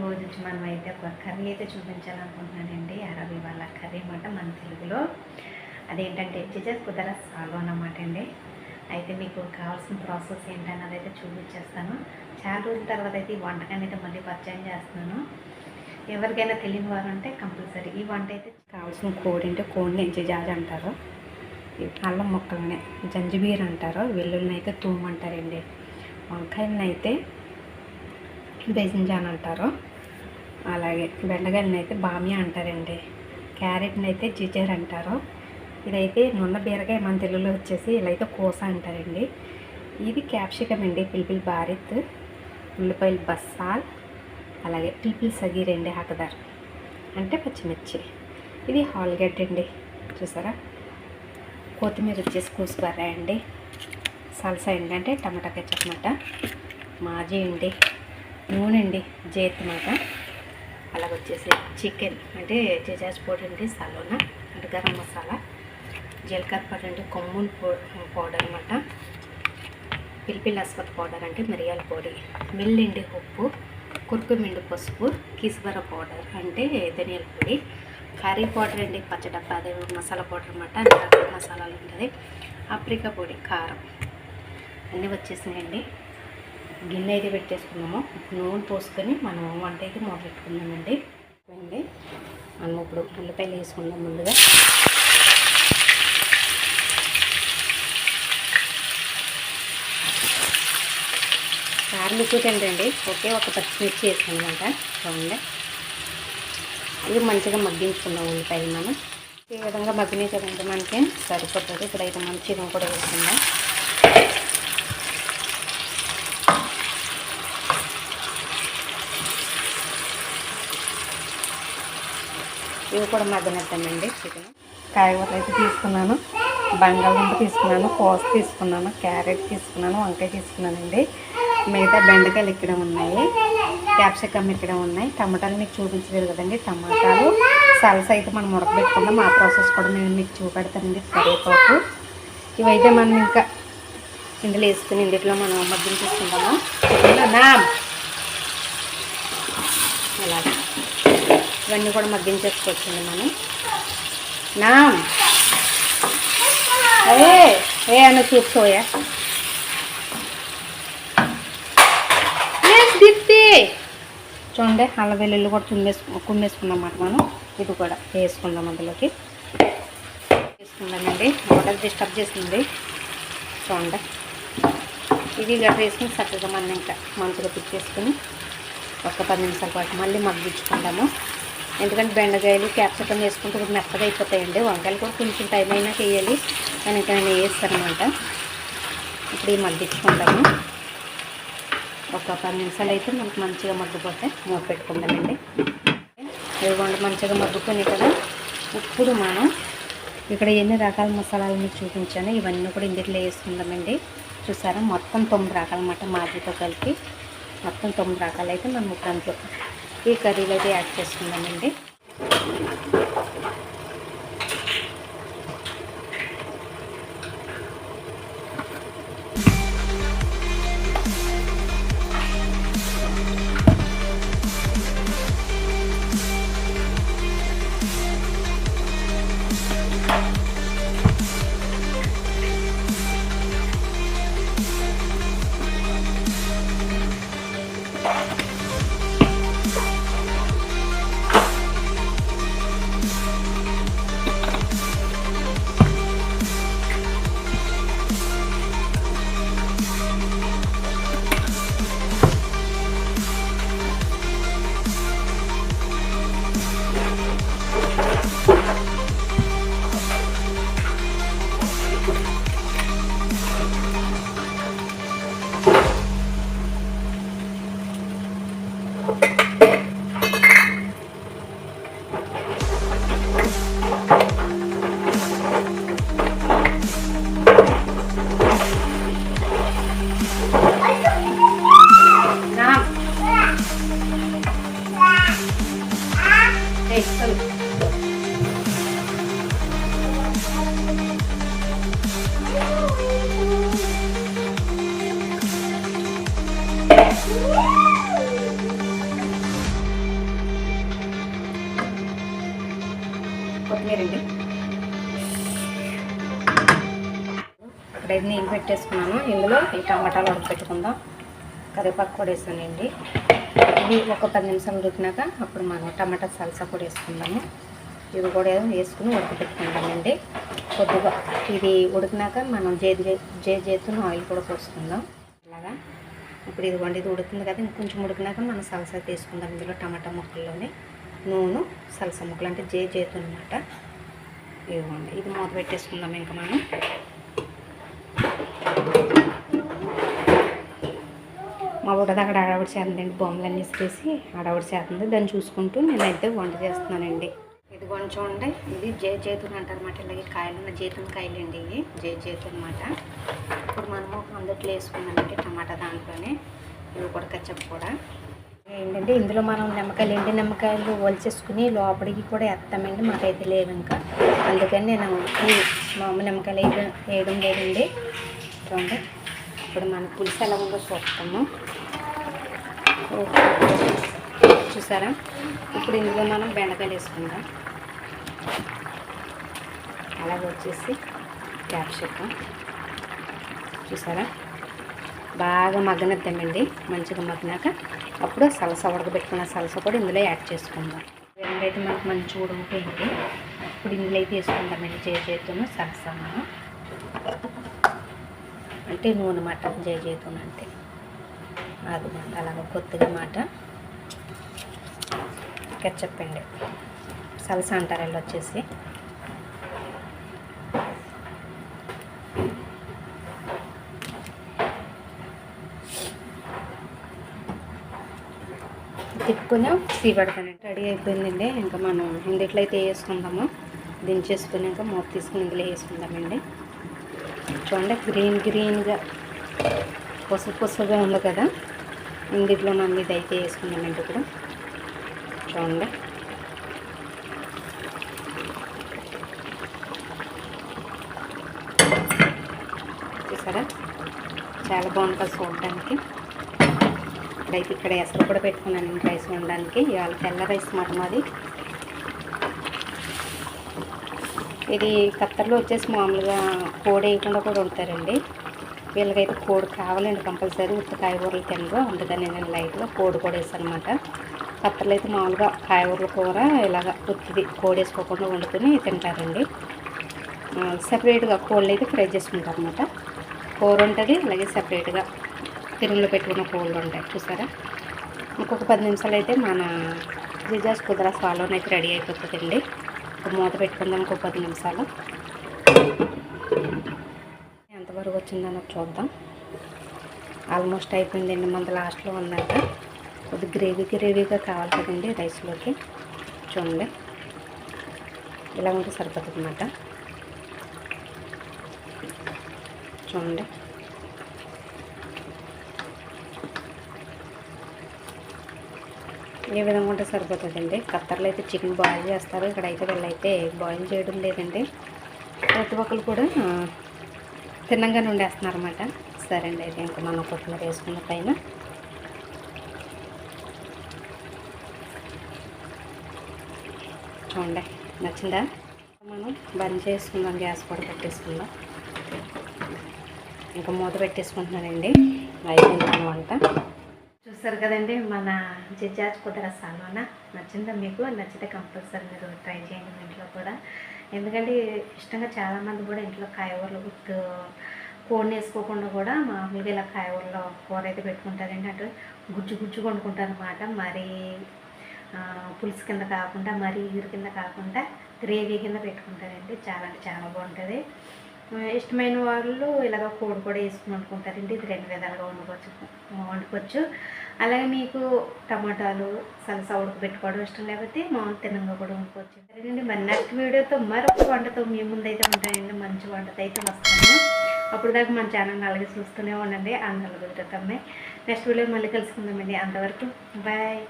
ఈరోజు మనం అయితే ఒక కర్రీ అయితే చూపించాలనుకుంటున్నానండి. అరబీ వాళ్ళ కర్రీ అన్నమాట మన తెలుగులో. అదేంటంటే జిజర్ కుదర సాల్వ్ అన్నమాట అండి. అయితే మీకు కావాల్సిన ప్రాసెస్ ఏంటన్నది అయితే చూపించేస్తాను. చాలా రోజుల తర్వాత అయితే ఈ వంటకాన్ని అయితే మళ్ళీ పరిచయం చేస్తున్నాను. ఎవరికైనా తెలియని వారు అంటే కంపల్సరీ ఈ వంట అయితే కావాల్సిన కోడి అంటే కోడిని జిజాజ్ అంటారు, అల్లం ముక్కల్ని జంజిబీర్ అంటారు, వెల్లుల్ని అయితే తూమ్ అంటారండి, వంకాయలని అయితే బేసింజాన్ అంటారు, అలాగే బెండకాయలని అయితే బామియా అంటారండి, క్యారెట్ని అయితే జిజర్ అంటారు, ఇదైతే నున్న బీరకాయ మన తెలుగులో వచ్చేసి ఇలా అయితే కోస అంటారండి, ఇది క్యాప్సికమ్ అండి, పిల్పిల్ బారిత్, ఉల్లిపాయలు బస్సాల్, అలాగే పిల్పిల్ సగీర్ అండి, హకదార్ అంటే పచ్చిమిర్చి, ఇది హాల్గడ్డ అండి చూసారా, కొత్తిమీర వచ్చేసి కూసుకర్ర అండి, సల్సా అండి అంటే టమాటా కెచప్ మాట, మాజీ అండి, నూనె అండి జేత్ మాట, అలాగ వచ్చేసి చికెన్ అంటే జిజాజ్ పొడి అండి, సలోనా అంటే గరం మసాలా, జీలకర్ర పొడి అంటే కొమ్మున్ పౌడర్ అనమాట, పిల్పిల్ అస్వత్ పౌడర్ అంటే మిరియాల పొడి, మిల్లిండి ఉప్పు, కుర్కుమిండి పసుపు, కిస్బర పౌడర్ అంటే ధనియాల పొడి, కర్రీ పౌడర్ అండి పచ్చడబ్బా అదే మసాలా పౌడర్ అనమాట, అన్ని రకాల మసాలాలు ఉంటుంది, ఆప్రికా పొడి, కారం అన్నీ వచ్చేసినాయండి. గిన్నె అయితే పెట్టేసుకున్నాము, నూనె పోసుకొని మనం వంట అయితే మొదలెట్టుకున్నామండి. మనం ఇప్పుడు ఉల్లిపాయలు వేసుకుందాం. ముందుగా కారం ఎక్కువ తింటండి, ఒకే ఒక పచ్చిమిర్చి వేసుకున్నమాట. చూడండి ఇవి మంచిగా మగ్గించుకుందాం ఉల్లిపాయలు. మనం ఈ విధంగా మగ్గినాయి కదండి మనకి సరిపోతుంది. ఇప్పుడైతే మనం చికెన్ కూడా వేసుకుందాం. ఇవి కూడా మగ్గనిద్దామండి. చికెన్ కాయగూరలు అయితే తీసుకున్నాను, బంగాళదుంప తీసుకున్నాను, కోస తీసుకున్నాను, క్యారెట్ తీసుకున్నాను, వంకాయ తీసుకున్నానండి, మిగతా బెండకాయలు ఇక్కడ ఉన్నాయి, క్యాప్సికమ్ ఇక్కడ ఉన్నాయి, టమాటాలు మీకు చూపించలేదు కదండి, టమాటాలు సల్సా అయితే మనం ఉడకబెట్టుకుందాం. ఆ ప్రాసెస్ కూడా నేను మీకు చూపెడతానండి. కరివేపాకు ఇవైతే మనం ఇంకా ఇందులో వేసుకుని ఇందులో మనం మధ్యలో తీసుకుంటాము. అలాగే ఇవన్నీ కూడా మగ్గించేసుకోవచ్చండి మనం. ఏ అన్న చూసుకోయా చూడండి. అల్ల వెల్లుల్లి కూడా కుమ్మేసుకున్నాం అన్నమాట. మనం ఇది కూడా వేసుకుందాం, అందులోకి వేసుకుందామండి. వాటర్ డిస్టర్బ్ చేసింది చూడండి. ఇది గట్ట వేసుకుని చక్కగా మనం ఇంకా మంచిగా తిప్పేసుకుని ఒక 10 నిమిషాల పాటు మళ్ళీ మగ్గించుకుంటాము. ఎందుకంటే బెండకాయలు క్యాప్సికమ్ వేసుకుంటే ఇప్పుడు మెత్తగా అయిపోతాయండి. వంకాయలు కూడా కొంచెం టైం అయినా వేయాలి, కానీ ఇంకా నేను వేస్తానమాట. ఇప్పుడు ఈ మగ్గించుకుంటాము. ఒక 10 నిమిషాలు అయితే మనకు మంచిగా మగ్గిపోతే మూత పెట్టుకుందామండి. ఇదిగోండి మంచిగా మగ్గుకొని కదా. ఇప్పుడు మనం ఇక్కడ ఎన్ని రకాల మసాలాలు మీకు చూపించాను, ఇవన్నీ కూడా ఇందులో వేసుకుందామండి. చూసారా మొత్తం 9 రకాలు అన్నమాట. మాజీతో కలిపి మొత్తం 9 రకాలు అయితే మనం దాంట్లో ఈ కర్రీలో అయితే యాడ్ చేసుకుందామండి. కొత్తిమీర అండి. ఇక్కడైతే నీళ్ళు పెట్టేసుకున్నాను. ఇందులో ఈ టమాటాలు ఉడకపెట్టుకుందాం. కరివేపాకు కూడా వేసానండి. ఇది ఒక 10 నిమిషాలు ఉడికినాక అప్పుడు మనం టమాటా సల్సా కూడా వేసుకుందాము. ఇది కూడా వేసుకుని ఉడకపెట్టుకుందామండి. కొద్దిగా ఇది ఉడికినాక మనం చేతున్న ఆయిల్ కూడా పోసుకుందాం. అలాగా ఇప్పుడు ఇదిగోండి, ఇది ఉడుకుతుంది కదా, ఇంకొంచెం ఉడికినాక మనం సల్సా తీసుకుందాం. ఇందులో టమాటా ముక్కల్లోనే నూనె సల్సా ముక్కలు అంటే చేతు అనమాట. ఇదిగోండి, ఇది మూత పెట్టేసుకుందాం. ఇంకా మనం మా ఊటది అక్కడ ఆడవిడి చేస్తుందండి. బొమ్మలన్నీ ఇసిరేసి ఆడవిడి చేస్తుంది. దాన్ని చూసుకుంటూ నేనైతే వంట చేస్తున్నానండి. ఇది కొంచెం చూడండి, ఇది చేతులు అంటారన్నమాట. ఇలాగే కాయలు ఉన్న చేతుల కాయలు అండి. ఇవి చేతు అనమాట. ఇప్పుడు మనము అందుట్లో వేసుకున్నామంటే టమాటా దాంట్లోనే ఇవి కూడా కచ్చప్ కూడా ఏంటంటే ఇందులో మనం నిమ్మకాయలు, ఎండి నిమ్మకాయలు ఒలిచేసుకుని లోపలికి కూడా వేస్తామండి. మాకైతే లేవు ఇంకా, అందుకని నేను ఈ మామూలు నిమ్మకాయలు వేయడం లేదండి. చూడండి, ఇప్పుడు మన పులుసు ఎలా ఉందో చూస్తాము. చూసారా? ఇప్పుడు ఇందులో మనం బెండకాయలు వేసుకుందాం. అలాగే వచ్చేసి క్యాప్సికమ్ చూసారా, బాగా మగ్గనిద్దామండి. మంచిగా మగ్గినాక అప్పుడు సలసా ఉడకబెట్టుకున్న సలసా కూడా ఇందులో యాడ్ చేసుకుందాం. అయితే మనకు మంచిగా ఉడికిపోయింది. ఇప్పుడు ఇందులో అయితే వేసుకుందామండి చేతును సలసా. అంటే నూనె మాట చేతును అంటే అది మాట. అలాగే కొద్దిగా మాట చెప్పండి సలసా అంటారు వీళ్ళు వచ్చేసి. తిప్పుకొని తీపడతానండి. రెడీ అయిపోయిందండి. ఇంకా మనం ఇందులో అయితే వేసుకుందాము. దించేసుకున్నాక మూత తీసుకుని ఇందులో వేసుకుందామండి. చూడండి, గ్రీన్గా పసుపుగా ఉంది కదా, ఇందులో మనం ఇది అయితే వేసుకున్నామండి. ఇప్పుడు చూడండి, చూసారా చాలా బాగుంటుంది చూడడానికి. ఇప్పుడైతే ఇక్కడ ఎసరు కూడా పెట్టుకున్నాను రైస్ వండడానికి. ఇవాళ తెల్ల రైస్ మాట మాది. ఇది ఖత్తర్లో వచ్చేసి మామూలుగా కోడి వేయకుండా కూడా ఉంటారండి. వీళ్ళకైతే కోడి కావాలండి కంపల్సరీ. ఉత్త కాయగూరలు తినరు, అందుకని నేను లైట్గా కోడి కూడా వేసాను అనమాట. ఖత్తర్లో అయితే మామూలుగా కాయగూరల కూర ఇలాగ ఉత్తిది కోడి వేసుకోకుండా వండుకొని తింటారండి. సపరేట్గా కోళ్ళు అయితే ఫ్రై చేసుకుంటారు అనమాట. కూర ఉంటుంది, అలాగే సపరేట్గా తిరుగులో పెట్టుకున్న కోళ్ళు ఉంటాయి. చూసారా? ఇంకొక 10 నిమిషాలు అయితే మన జిజాస్ కుదరా సాలోన్ అయితే రెడీ అయిపోతుందండి. ఇప్పుడు మూత పెట్టుకుందాం ఇంకో 10 నిమిషాలు. ఎంతవరకు వచ్చిందన్నది చూద్దాం. ఆల్మోస్ట్ అయిపోయిందండి. మన లాస్ట్లో ఉందంట. కొద్ది గ్రేవీగా కావాలి కదండి రైస్లోకి. చూడండి, ఇలా ఉంటే సరిపోతుంది అన్నమాట. చూడండి, ఏ విధంగా ఉంటే సరిపోతుందండి. ఖత్తర్లో అయితే చికెన్ బాయిల్ చేస్తారు, ఇక్కడైతే వీళ్ళైతే బాయిల్ చేయడం లేదండి. ప్రతి ఒక్కరు కూడా తిన్నంగానే వండేస్తున్నారు అన్నమాట. సరే అండి, అయితే ఇంకా మనం కొత్తిమీర వేసుకున్న పైన చూడండి. నచ్చిందా? మనం బంద్ చేసుకుందాం, గ్యాస్ కూడా పెట్టేసుకుందాం. ఇంకా మూత పెట్టేసుకుంటున్నానండి. అయిపోయింది మన వంట. చూస్తారు కదండి మన జిజాస్ కుదరా సాలోన. నచ్చిందా మీకు? నచ్చితే కంపల్సరీ మీరు ట్రై చేయండి మీ ఇంట్లో కూడా. ఎందుకంటే ఇష్టంగా చాలామంది కూడా ఇంట్లో కాయగూరలు కోడిని వేసుకోకుండా కూడా మామూలుగా ఇలా కాయగూరలో కూర అయితే పెట్టుకుంటారండి. అంటే గుజ్జు వండుకుంటారు అన్నమాట. మరీ పులుసు కింద కాకుండా, మరీ ఈరు కింద కాకుండా గ్రేవీ కింద పెట్టుకుంటారండి. చాలా అంటే చాలా బాగుంటుంది. ఇష్టమైన వాళ్ళు ఇలాగ కోడి కూడా వేసుకుని వండుకుంటారండి. ఇది 2 విధాలుగా వండుకోవచ్చు. అలాగే మీకు టమాటాలు సలసా ఉడకబెట్టుకోవడం ఇష్టం లేకపోతే మామూలు తినంగా కూడా వండుకోవచ్చు. సరేనండి, మరి నెక్స్ట్ వీడియోతో మరొక వంటతో మీ ముందైతే ఉంటాయండి. మంచి వంటతో అయితే వస్తాను. అప్పుడు దాకా మన ఛానల్ అలాగే చూస్తూనే ఉండండి. అందరూ కుదురుతామే. నెక్స్ట్ వీడియో మళ్ళీ కలుసుకుందామండి. అంతవరకు బాయ్.